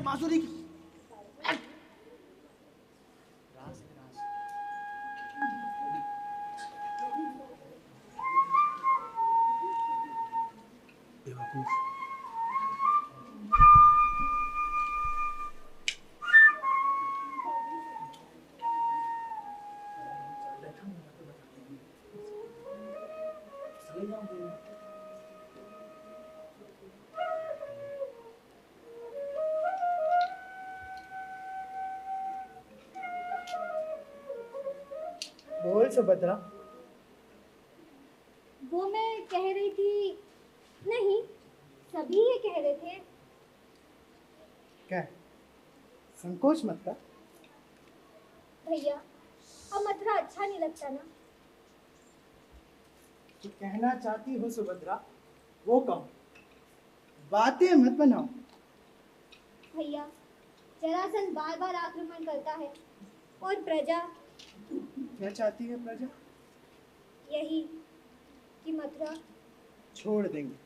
बांसुरी की बेवकूफ। बोल सुभद्रा। वो मैं कह रही थी, नहीं सभी ये कह रहे थे। क्या संकोच मत कर। भैया, अब मथुरा अच्छा नहीं लगता ना। जो कहना चाहती हो सुभद्रा वो कहो, बातें मत बनाओ। भैया, जरासंध बार बार आक्रमण करता है और प्रजा क्या चाहती है प्रजा? यही कि मथुरा छोड़ देंगे।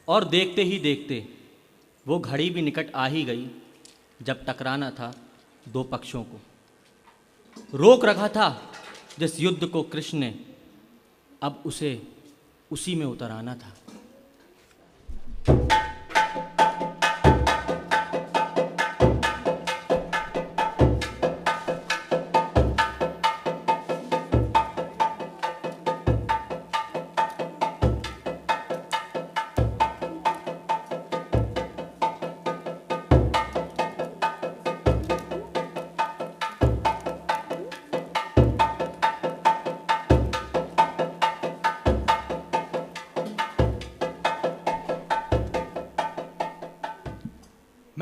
और देखते ही देखते वो घड़ी भी निकट आ ही गई जब टकराना था दो पक्षों को। रोक रखा था जिस युद्ध को कृष्ण ने, अब उसे उसी में उतर आना था।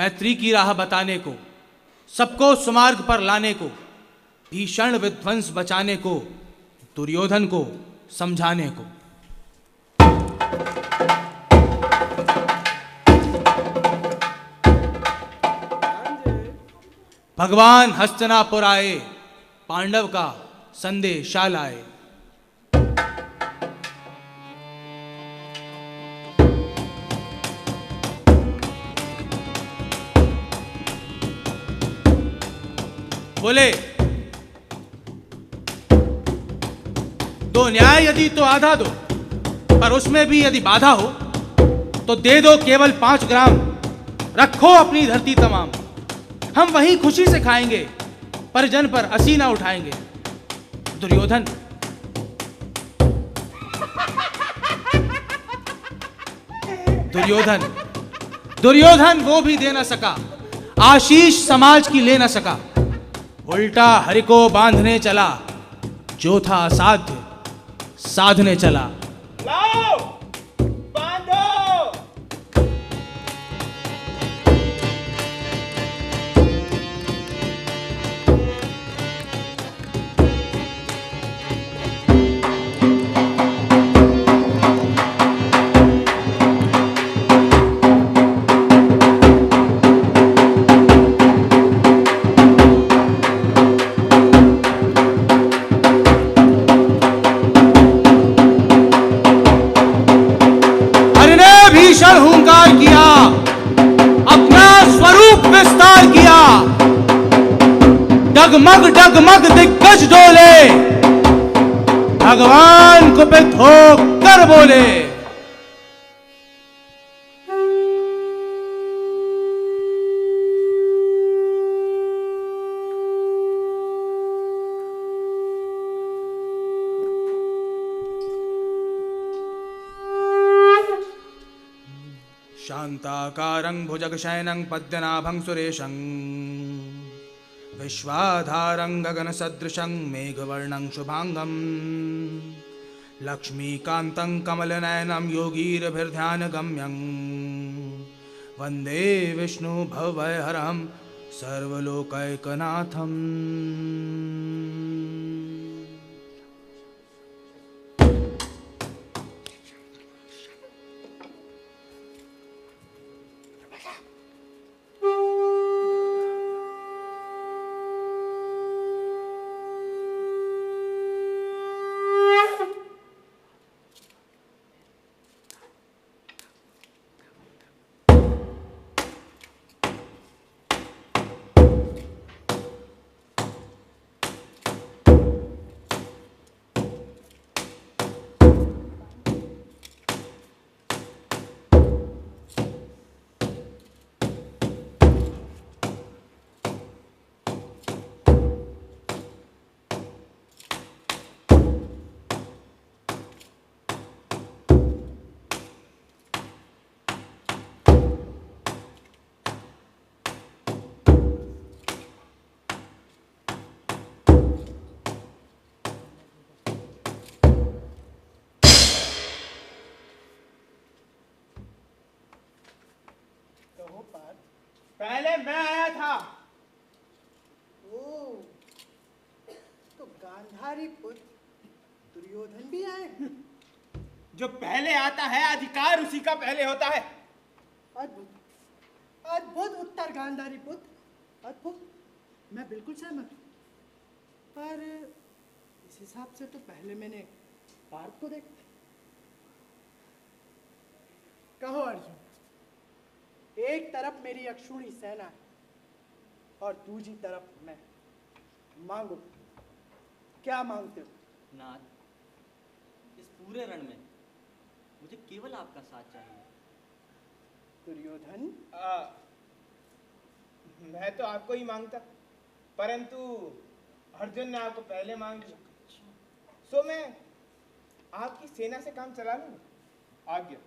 मैत्री की राह बताने को, सबको सुमार्ग पर लाने को, भीषण विध्वंस बचाने को, दुर्योधन को समझाने को। भगवान हस्तिनापुर आए, पांडव का संदेशा लाए। बोले, दो न्याय यदि तो आधा दो, पर उसमें भी यदि बाधा हो तो दे दो केवल 5 ग्राम, रखो अपनी धरती तमाम। हम वहीं खुशी से खाएंगे, परिजन पर असी ना उठाएंगे। दुर्योधन दुर्योधन दुर्योधन वो भी दे न सका, आशीष समाज की ले न सका, उल्टा हरि को बांधने चला, जो था असाध्य साधने चला। लाओ, बांधो। भीषण हुंकार किया, अपना स्वरूप विस्तार किया, डगमग डगमग दिग्गज डोले, भगवान कुपित होकर बोले। शांताकारं भुजगशयनं पद्मनाभं सुरेशं, विश्वाधारं गगनसदृशं मेघवर्णं शुभांगं, लक्ष्मीकान्तं कमलनयनं योगीरभिर्ध्यानगम्यं, वन्दे विष्णु भवभयहरं सर्वलोकैकनाथम्। पहले मैं आया था। ओ, तो गांधारी पुत्र दुर्योधन भी आए। जो पहले आता है अधिकार उसी का पहले होता है। अद्भुत, अद्भुत उत्तर गांधारी पुत्र, अद्भुत। मैं बिल्कुल सहमत हूँ, पर इस हिसाब से तो पहले मैंने पार्थ को देखा। कहो अर्जुन, एक तरफ मेरी अक्षुणी सेना है और दूसरी तरफ मैं। मांगो, क्या मांगते हो? नाथ, इस पूरे रण में मुझे केवल आपका साथ चाहिए। दुर्योधन, मैं तो आपको ही मांगता, परंतु अर्जुन ने आपको पहले मांग लिया, सो मैं आपकी सेना से काम चला लूंगा। आज्ञा।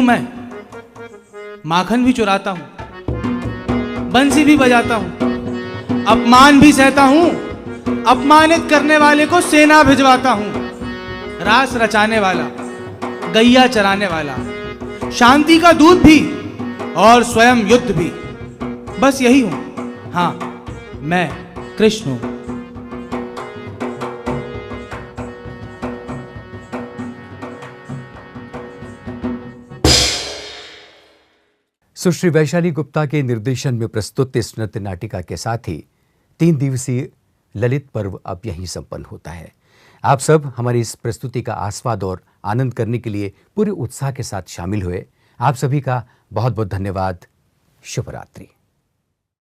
मैं, माखन भी चुराता हूं, बंसी भी बजाता हूं, अपमान भी सहता हूं, अपमानित करने वाले को सेना भिजवाता हूं, रास रचाने वाला, गैया चराने वाला, शांति का दूत भी और स्वयं युद्ध भी, बस यही हूं। हाँ, मैं कृष्ण हूं। सुश्री वैशाली गुप्ता के निर्देशन में प्रस्तुत इस नृत्य नाटिका के साथ ही 3 दिवसीय ललित पर्व अब यहीं संपन्न होता है। आप सब हमारी इस प्रस्तुति का आस्वाद और आनंद करने के लिए पूरे उत्साह के साथ शामिल हुए। आप सभी का बहुत बहुत धन्यवाद। शुभ रात्रि।